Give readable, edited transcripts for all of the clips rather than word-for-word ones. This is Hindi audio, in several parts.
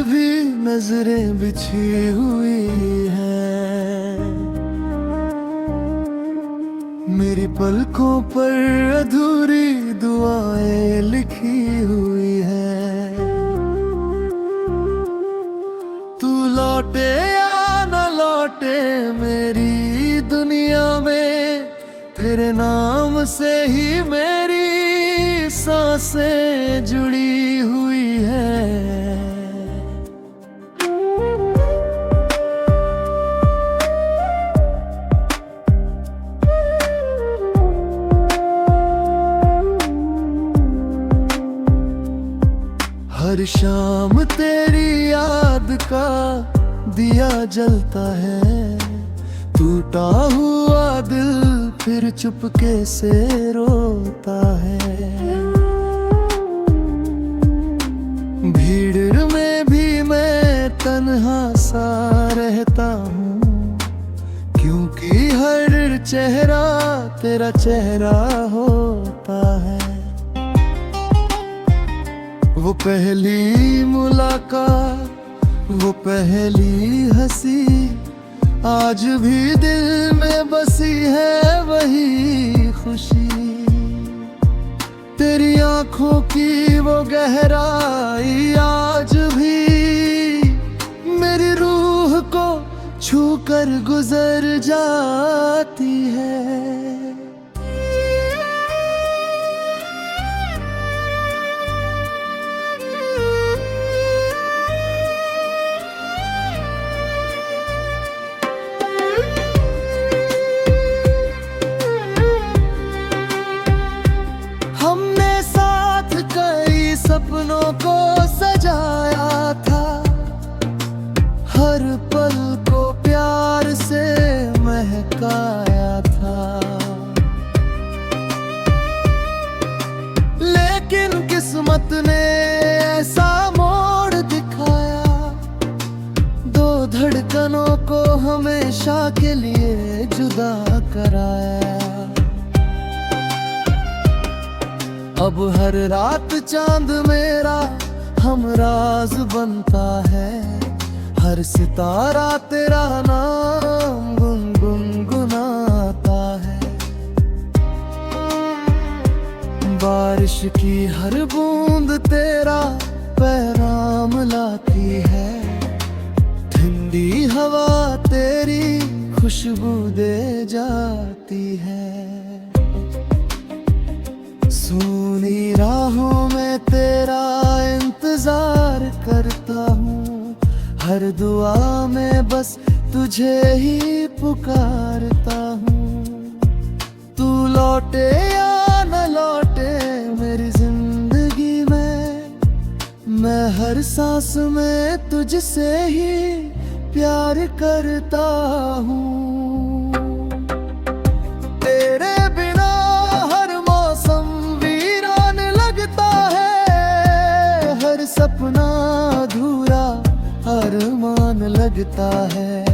भी नजरें बिछी हुई हैं, मेरी पलकों पर अधूरी दुआएं लिखी हुई हैं। तू लौटे या न लौटे मेरी दुनिया में, तेरे नाम से ही मेरी सांसें जुड़ी हुई हैं। हर शाम तेरी याद का दिया जलता है, टूटा हुआ दिल फिर चुपके से रोता है। भीड़ में भी मैं तन्हा सा रहता हूँ, क्योंकि हर चेहरा तेरा चेहरा होता है। वो पहली मुलाकात, वो पहली हंसी, आज भी दिल में बसी है वही खुशी। तेरी आंखों की वो गहराई आज भी मेरी रूह को छू कर गुजर जाती है। सपनों को सजाया था, हर पल को प्यार से महकाया था। लेकिन किस्मत ने ऐसा मोड़ दिखाया, दो धड़कनों को हमेशा के लिए जुदा कराया। अब हर रात चांद मेरा हमराज बनता है, हर सितारा तेरा नाम गुनगुनाता है। बारिश की हर बूंद तेरा पैगाम लाती है, ठंडी हवा तेरी खुशबू दे जाती है। सुनी राहों में तेरा इंतजार करता हूँ, हर दुआ में बस तुझे ही पुकारता हूँ। तू लौटे या न लौटे मेरी जिंदगी में, मैं हर सांस में तुझसे ही प्यार करता हूँ। तेरे बिना हर मौसम सपना अधूरा अरमान लगता है।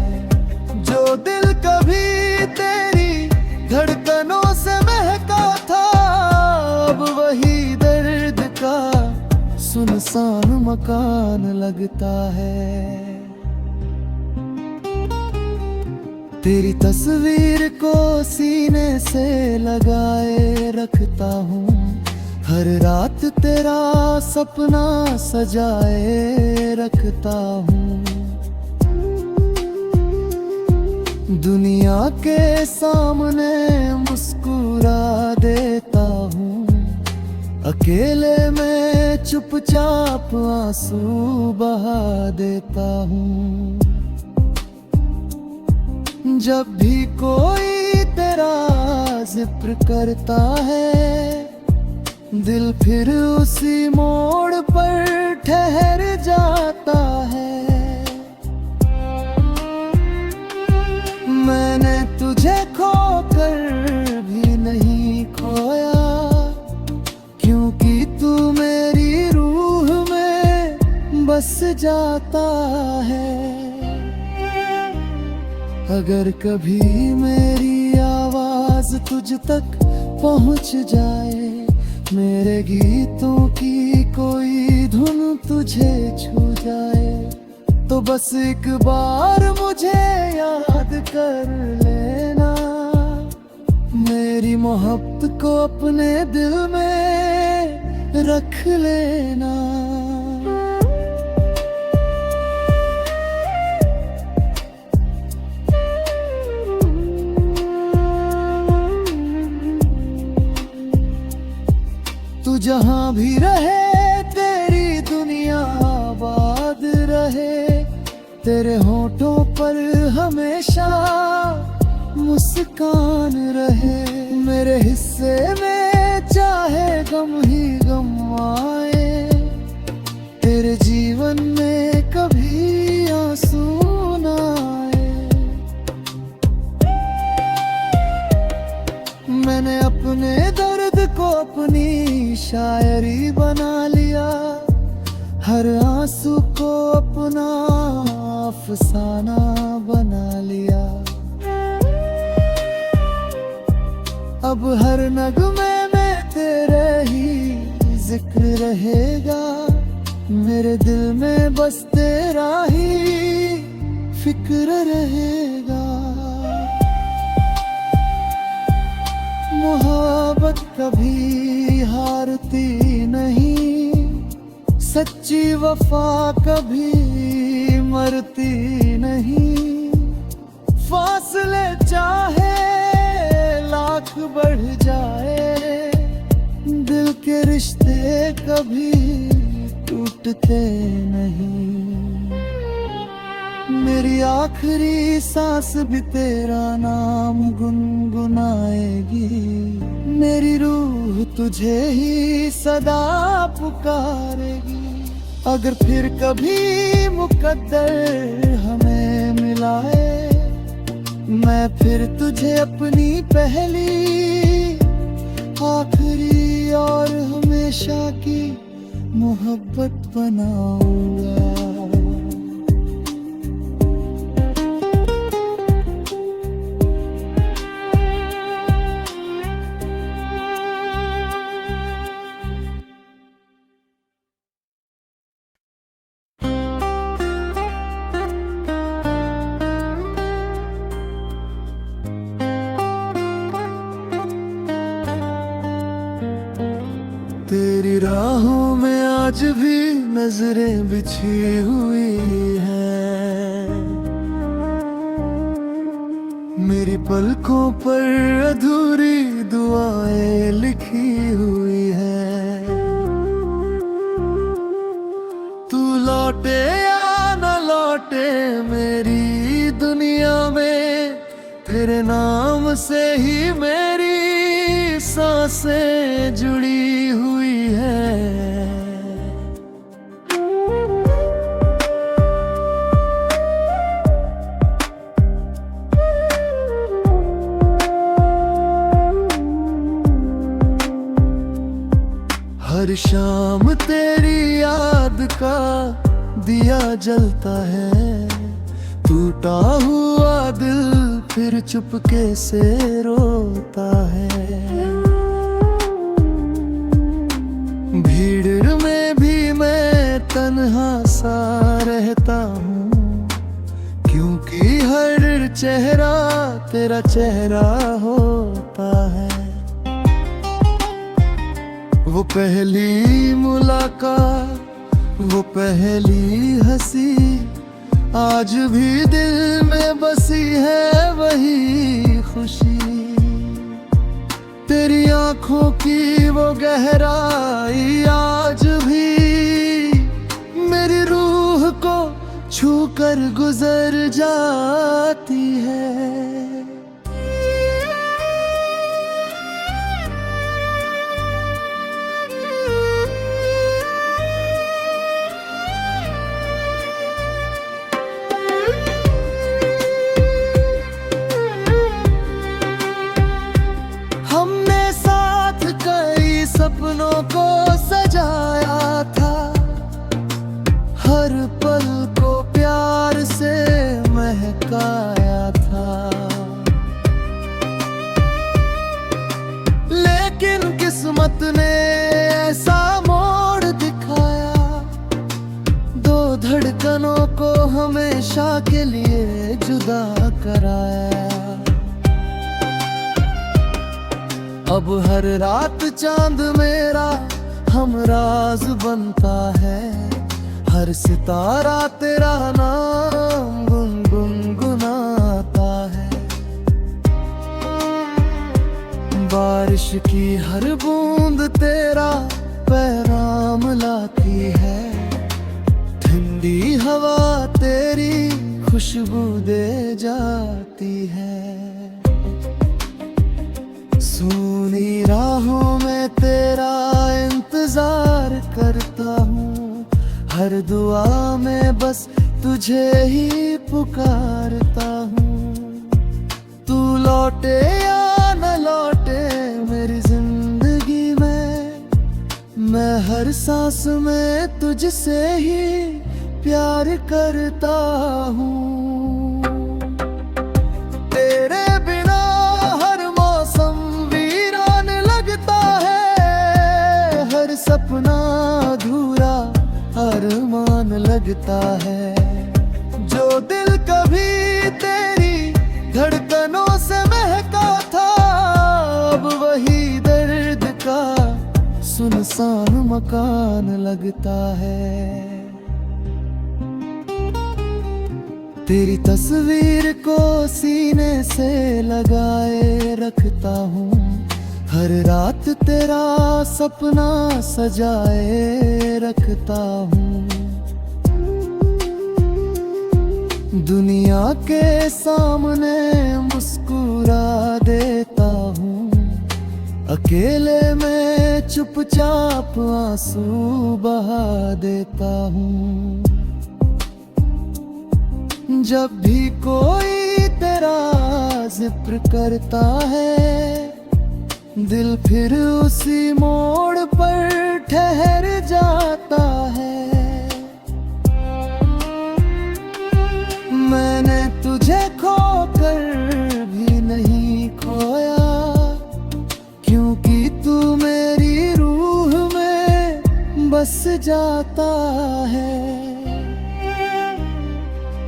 जो दिल कभी तेरी धड़कनों से महका था, अब वही दर्द का सुनसान मकान लगता है। तेरी तस्वीर को सीने से लगाए रखता हूँ, हर रात तेरा सपना सजाए रखता हूँ। दुनिया के सामने मुस्कुरा देता हूँ, अकेले में चुपचाप आंसू बहा देता हूँ। जब भी कोई तेरा जिक्र करता है, दिल फिर उसी मोड़ पर ठहर जाता है। मैंने तुझे खोकर भी नहीं खोया, क्योंकि तू मेरी रूह में बस जाता है। अगर कभी मेरी आवाज तुझ तक पहुंच जाए, मेरे गीतों की कोई धुन तुझे छू जाए तो बस एक बार मुझे याद कर लेना। मेरी मोहब्बत को अपने दिल में रख लेना। तू जहां भी रहे तेरी दुनिया आबाद रहे, तेरे होठों पर हमेशा मुस्कान रहे। मेरे हिस्से में चाहे गम ही गम आए, तेरे जीवन में कभी आंसू ना आए। मैंने अपने दर्द को अपनी शायरी बना लिया, हर आंसू को अपना अफसाना बना लिया। अब हर नगमे में तेरे ही जिक्र रहेगा, मेरे दिल में बस तेरा ही फिक्र रहेगा। मोहब्बत कभी हारती नहीं, सच्ची वफा कभी मरती नहीं। फासले चाहे लाख बढ़ जाए, दिल के रिश्ते कभी टूटते नहीं। मेरी आखिरी सांस भी तेरा नाम गुनगुनाएगी, मेरी रूह तुझे ही सदा पुकारेगी। अगर फिर कभी मुकद्दर हमें मिलाए, मैं फिर तुझे अपनी पहली, आखिरी और हमेशा की मोहब्बत बनाऊंगा। तेरी राहों में आज भी नजरें बिछी हुई हैं, मेरी पलकों पर अधूरी दुआएं लिखी हुई हैं। तू लौटे या न लौटे मेरी दुनिया में, तेरे नाम से ही मेरी सांसें जुड़ी हुई है। हर शाम तेरी याद का दिया जलता है, टूटा हुआ दिल फिर चुपके से रोता है। भीड़ में भी मैं तन्हा सा रहता हूँ, क्योंकि हर चेहरा तेरा चेहरा होता है। वो पहली मुलाकात, वो पहली हंसी, आज भी दिल में बसी है वही खुशी। तेरी आंखों की वो गहराई आज भी मेरी रूह को छू कर गुजर जाती है। सपनों को सजाया था, हर पल को प्यार से महकाया था। हमेशा के लिए जुदा कराया। अब हर रात चांद मेरा हमराज बनता है, हर सितारा तेरा नाम गुनगुनाता है। बारिश की हर बूंद तेरा पैगाम लाती है, ठंडी हवा तेरी खुशबू दे जाती है। सूनी राहों में तेरा इंतजार करता हूँ, हर दुआ में बस तुझे ही पुकारता हूँ। तू लौटे या न लौटे मेरी जिंदगी में, मैं हर सांस में तुझसे ही प्यार करता हूँ। तेरे बिना हर मौसम वीरान लगता है, हर सपना अधूरा अरमान लगता है। जो दिल कभी तेरी धड़कनों से महका था, अब वही दर्द का सुनसान मकान लगता है। तेरी तस्वीर को सीने से लगाए रखता हूँ, हर रात तेरा सपना सजाए रखता हूँ। दुनिया के सामने मुस्कुरा देता हूँ, अकेले में चुपचाप आंसू बहा देता हूँ। जब भी कोई तेरा जिक्र करता है, दिल फिर उसी मोड़ पर ठहर जाता है। मैंने तुझे खोकर भी नहीं खोया, क्योंकि तू मेरी रूह में बस जाता है।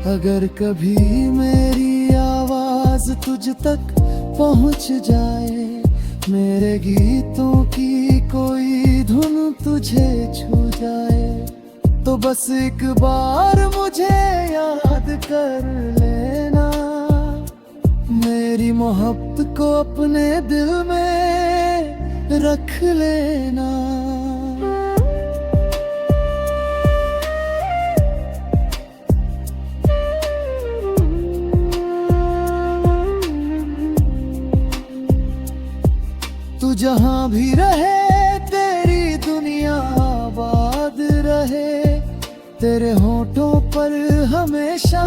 अगर कभी मेरी आवाज तुझ तक पहुंच जाए, मेरे गीतों की कोई धुन तुझे छू जाए, तो बस एक बार मुझे याद कर लेना, मेरी मोहब्बत को अपने दिल में रख लेना। तू जहाँ भी रहे तेरी दुनिया आबाद रहे, तेरे होठों पर हमेशा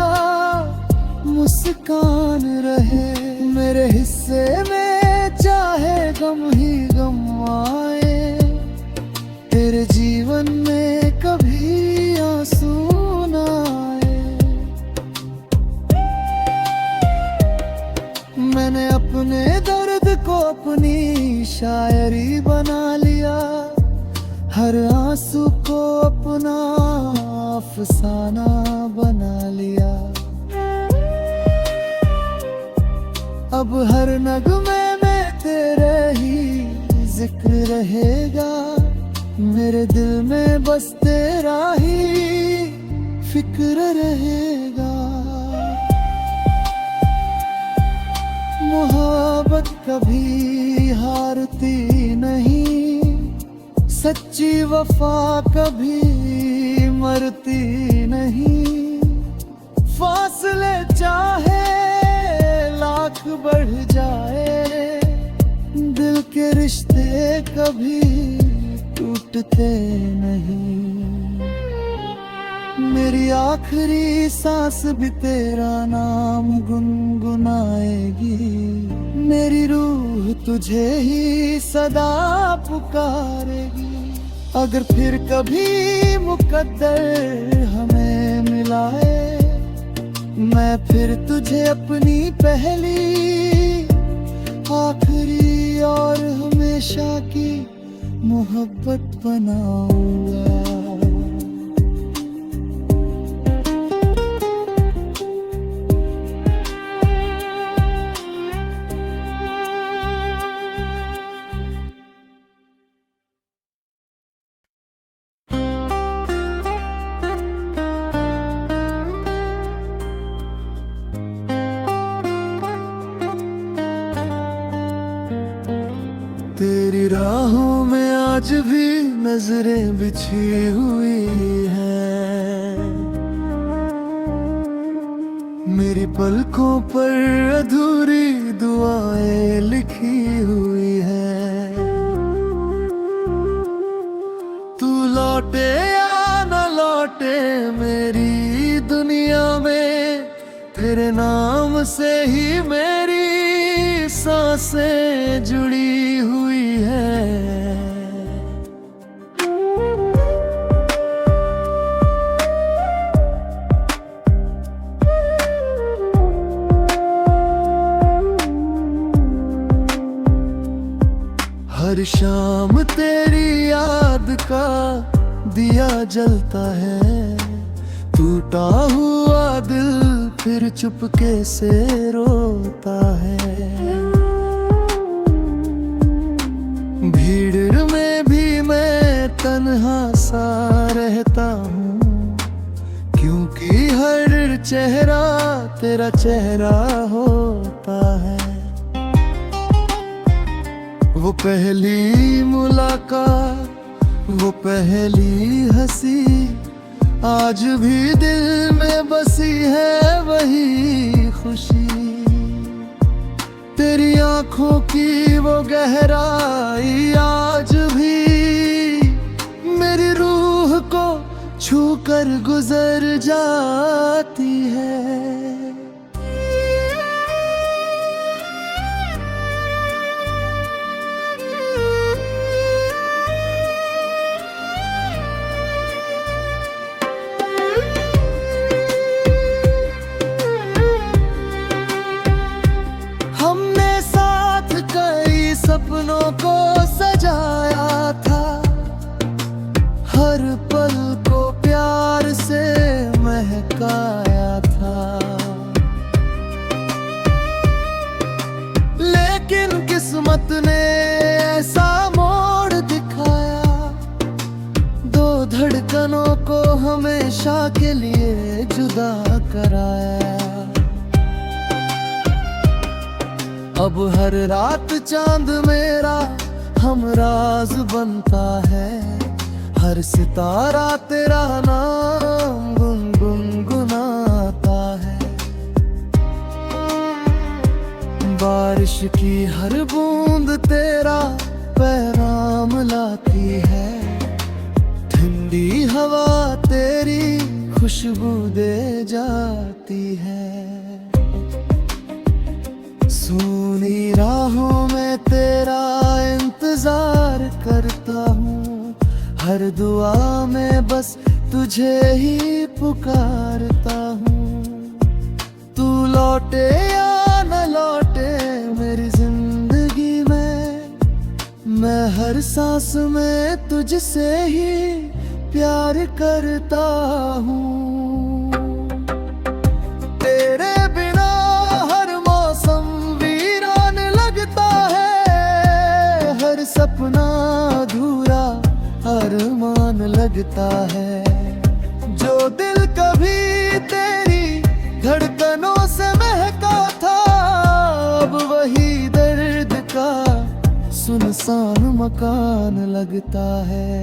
मुस्कान रहे। मेरे हिस्से में चाहे गम ही गम आए, तेरे जीवन में कभी आंसू ना आए। मैंने अपने दर्द को अपनी शायरी बना लिया, हर आंसू को अपना अफसाना बना लिया। अब हर नगमे में तेरे ही जिक्र रहेगा, मेरे दिल में बस तेरा ही फिक्र रहेगा। मोहब्बत कभी हारती नहीं, सच्ची वफा कभी मरती नहीं। फासले चाहे लाख बढ़ जाए, दिल के रिश्ते कभी टूटते नहीं। मेरी आखिरी सांस भी तेरा नाम गुनगुनाएगी, मेरी रूह तुझे ही सदा पुकारेगी। अगर फिर कभी मुकद्दर हमें मिलाए, मैं फिर तुझे अपनी पहली, आखिरी और हमेशा की मोहब्बत बनाऊंगा। तेरी राहों में आज भी नजरें बिछी हुई हैं, मेरी पलकों पर अधूरी दुआएं लिखी हुई हैं। तू लौटे या न लौटे मेरी दुनिया में, तेरे नाम से ही मेरी सांसें जुड़ी हुई है। हर शाम तेरी याद का दिया जलता है, टूटा हुआ दिल फिर चुपके से रोता है। भीड़ में भी मैं तन्हा सा रहता हूँ, क्योंकि हर चेहरा तेरा चेहरा होता है। वो पहली मुलाकात, वो पहली हंसी, आज भी दिल में बसी है वही खुशी। तेरी आंखों की वो गहराई आज भी मेरी रूह को छू कर गुजर जाती है। सपनों को सजाया था, हर पल को प्यार से महकाया था। लेकिन किस्मत ने ऐसा मोड़ दिखाया, दो धड़कनों को हमेशा के लिए जुदा कराया। अब हर रात चांद मेरा हमराज बनता है, हर सितारा तेरा नाम गुनगुनाता है। बारिश की हर बूंद तेरा पैगाम लाती है, ठंडी हवा तेरी खुशबू दे जाती है। सुनी राहों में तेरा इंतजार करता हूँ, हर दुआ में बस तुझे ही पुकारता हूँ। तू लौटे या न लौटे मेरी जिंदगी में, मैं हर सांस में तुझसे ही प्यार करता हूँ। तेरे बिना हर मौसम वीरान लगता है, हर सपना अधूरा अरमान लगता है। जो दिल कभी तेरी धड़कनों से महका था, अब वही दर्द का सुनसान मकान लगता है।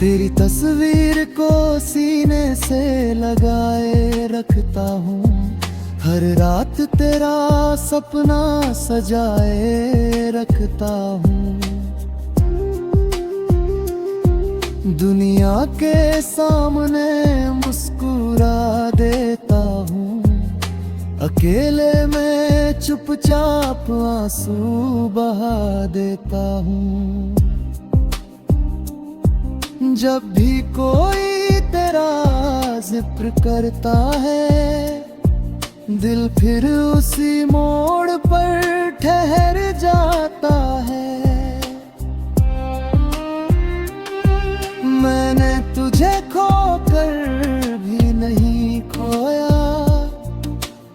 तेरी तस्वीर को सीने से लगाए रखता हूँ, हर रात तेरा सपना सजाए रखता हूँ। दुनिया के सामने मुस्कुरा देता हूँ, अकेले में चुपचाप आंसू बहा देता हूँ। जब भी कोई तेरा जिक्र करता है, दिल फिर उसी मोड़ पर ठहर जाता है। मैंने तुझे खोकर भी नहीं खोया,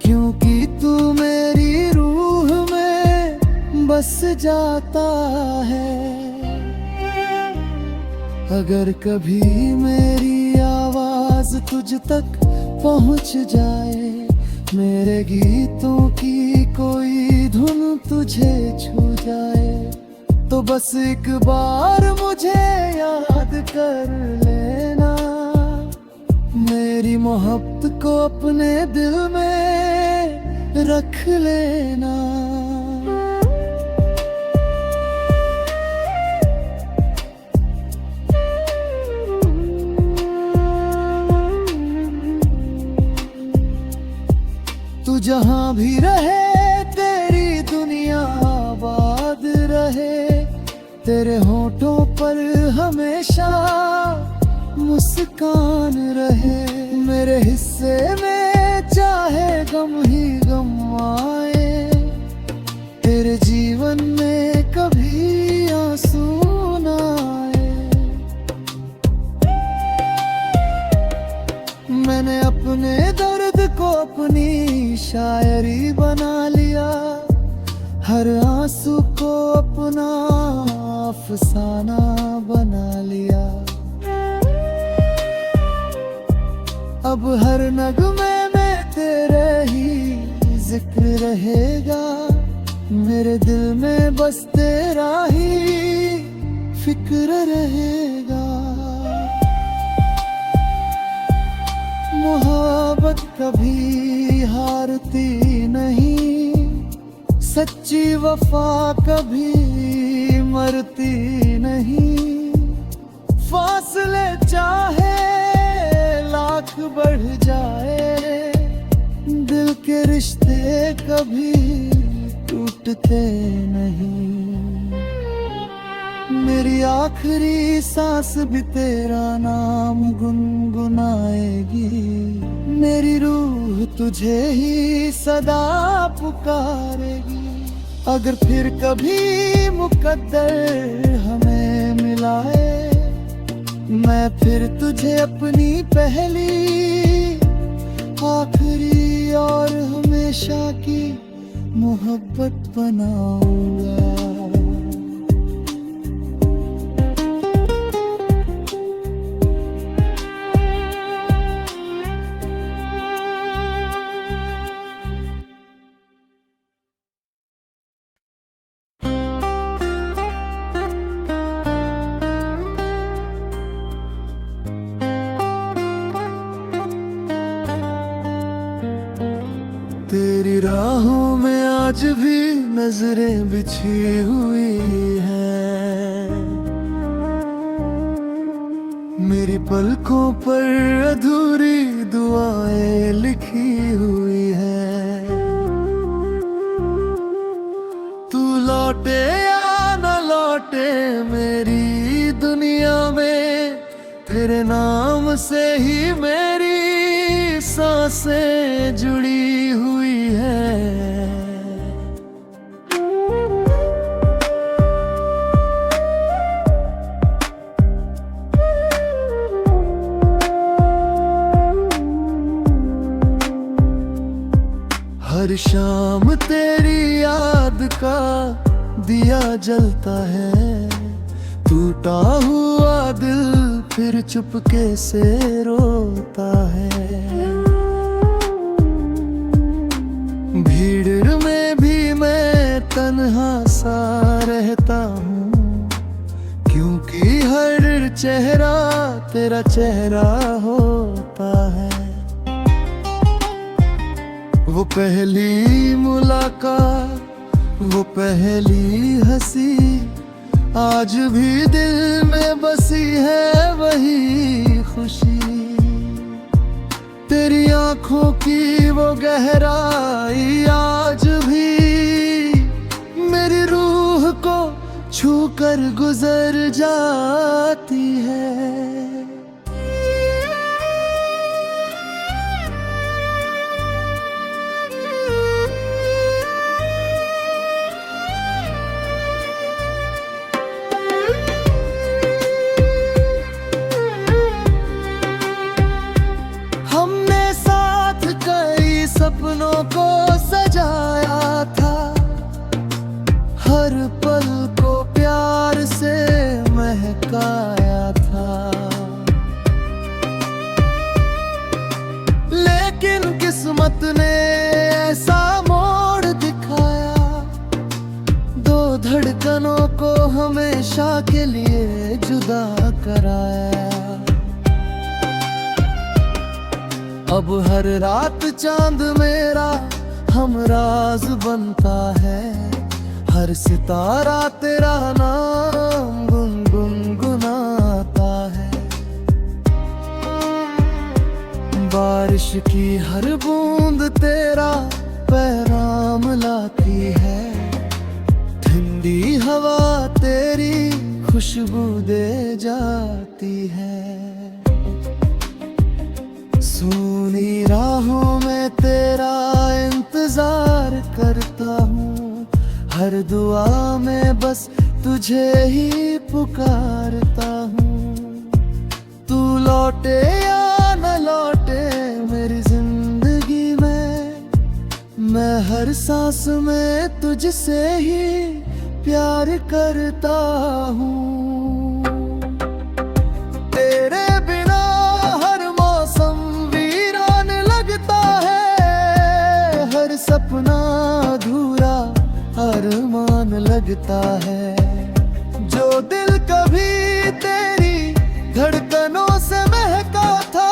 क्योंकि तू मेरी रूह में बस जाता है। अगर कभी मेरी आवाज तुझ तक पहुंच जाए, मेरे गीतों की कोई धुन तुझे छू जाए तो बस एक बार मुझे याद कर लेना। मेरी मोहब्बत को अपने दिल में रख लेना। तू जहां भी रहे तेरी दुनिया आबाद रहे, तेरे होठों पर हमेशा मुस्कान रहे। मेरे हिस्से में चाहे गम ही गम आए, तेरे जीवन में कभी आंसू ना आए। मैंने अपने दर्द को अपनी शायरी बना लिया, हर आंसू को अपना अफसाना बना लिया। अब हर नगमे में तेरे ही जिक्र रहेगा, मेरे दिल में बस तेरा ही फिक्र रहेगा। मोहब्बत कभी हारती नहीं, सच्ची वफा कभी मरती नहीं। फासले चाहे लाख बढ़ जाए, दिल के रिश्ते कभी टूटते नहीं। मेरी आखिरी सांस भी तेरा नाम गुनगुनाएगी, मेरी रूह तुझे ही सदा पुकारेगी। अगर फिर कभी मुकद्दर हमें मिलाए, मैं फिर तुझे अपनी पहली, आखिरी और हमेशा की मोहब्बत बनाऊंगा। तेरी राहों में आज भी नजरें बिछी हुई हैं, मेरी पलकों पर अधूरी दुआएं लिखी हुई हैं। तू लौटे या न लौटे मेरी दुनिया में, तेरे नाम से ही मेरी सांसें जुड़ी हुई है। हर शाम तेरी याद का दिया जलता है, टूटा हुआ दिल फिर चुपके से रोता है। भीड़ में भी मैं तन्हा सा रहता हूँ, क्योंकि हर चेहरा तेरा चेहरा होता है। वो पहली मुलाकात, वो पहली हंसी, आज भी दिल में बसी है वही खुशी। तेरी आंखों की वो गहराई आज भी मेरी रूह को छू कर गुजर जाती है। सपनों को सजाया था, हर पल को प्यार से महका लेकिन किस्मत ने ऐसा मोड़ दिखाया, दो धड़कनों को हमेशा के लिए जुदा कराया। अब हर रात चांद मेरा हमराज बनता है, हर सितारा तेरा नाम गुनगुनाता है। बारिश की हर बूंद तेरा पैगाम लाती है, ठंडी हवा तेरी खुशबू दे जाती है। सुनी राहों में तेरा इंतजार करता हूँ, हर दुआ में बस तुझे ही पुकारता हूँ। तू लौटे या न लौटे मेरी जिंदगी में, मैं हर सांस में तुझसे ही प्यार करता हूँ। तेरे बिना हर मौसम वीरान लगता है, हर सपना अधूरा अरमान लगता है। जो दिल कभी तेरी धड़कनों से महका था,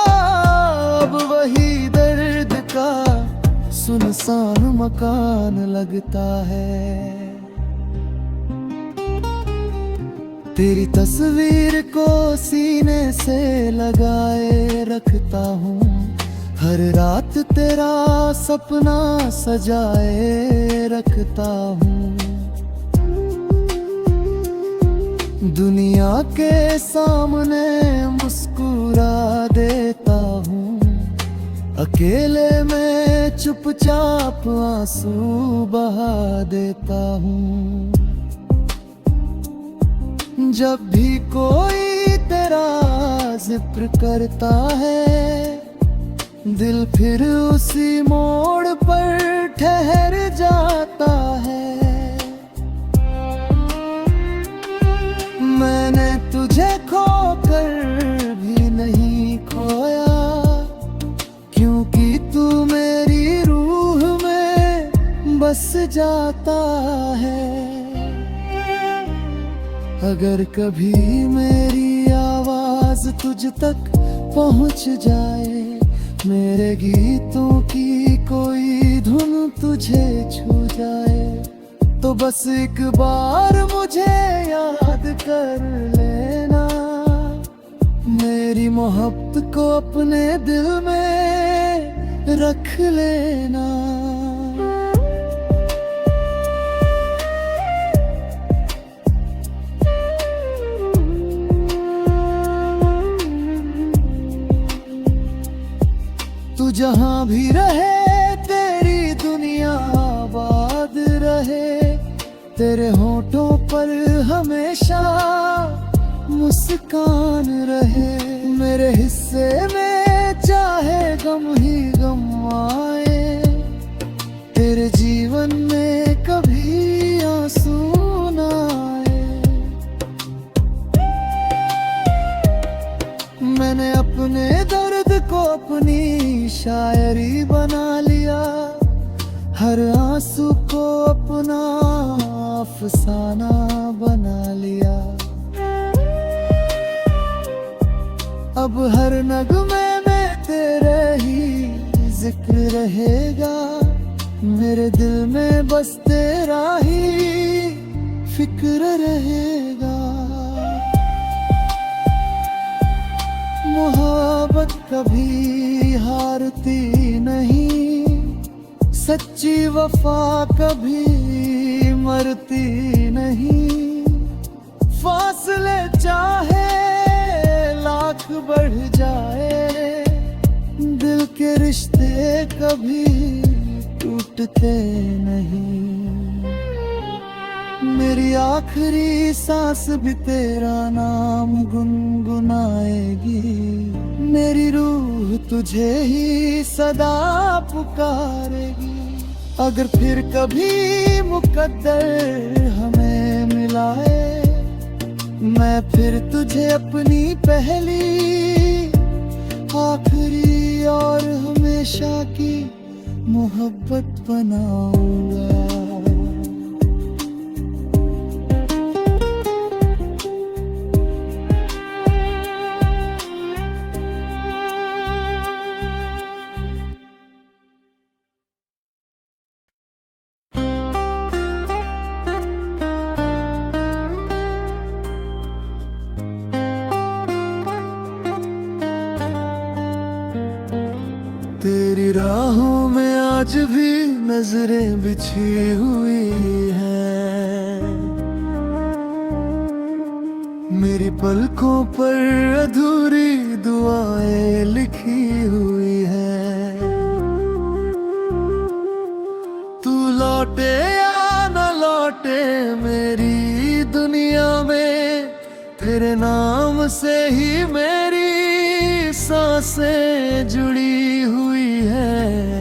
अब वही दर्द का सुनसान मकान लगता है। तेरी तस्वीर को सीने से लगाए रखता हूँ, हर रात तेरा सपना सजाए रखता हूँ। दुनिया के सामने मुस्कुरा देता हूँ, अकेले में चुपचाप आंसू बहा देता हूँ। जब भी कोई तेरा जिक्र करता है, दिल फिर उसी मोड़ पर ठहर जाता है। मैंने तुझे खोकर भी नहीं खोया, क्योंकि तू मेरी रूह में बस जाता है। अगर कभी मेरी आवाज तुझ तक पहुंच जाए, मेरे गीतों की कोई धुन तुझे छू जाए, तो बस एक बार मुझे याद कर लेना, मेरी मोहब्बत को अपने दिल में रख लेना। तू जहाँ भी रहे तेरी दुनिया आबाद रहे, तेरे होठों पर हमेशा मुस्कान रहे। मेरे हिस्से में चाहे गम ही गम आए, तेरे जीवन में कभी आंसू ना आए। मैंने अपने दर्द को अपनी शायरी बना लिया, हर आंसू को अपना अफसाना बना लिया। अब हर नगमे में तेरे ही जिक्र रहेगा, मेरे दिल में बस तेरा ही फिक्र रहेगा। मोहब्बत कभी हारती नहीं, सच्ची वफा कभी मरती नहीं। फासले चाहे लाख बढ़ जाए, दिल के रिश्ते कभी टूटते नहीं। मेरी आखिरी सांस भी तेरा नाम गुनगुनाएगी, मेरी रूह तुझे ही सदा पुकारेगी। अगर फिर कभी मुकद्दर हमें मिलाए, मैं फिर तुझे अपनी पहली आखिरी और हमें हमेशा की मोहब्बत बनाऊंगा। तेरी राहों में आज भी नजरें बिछी हुई हैं, मेरी पलकों पर अधूरी दुआएं लिखी हुई हैं। तू लौटे या न लौटे मेरी दुनिया में, तेरे नाम से ही मेरी सांसें जुड़ी हुई है।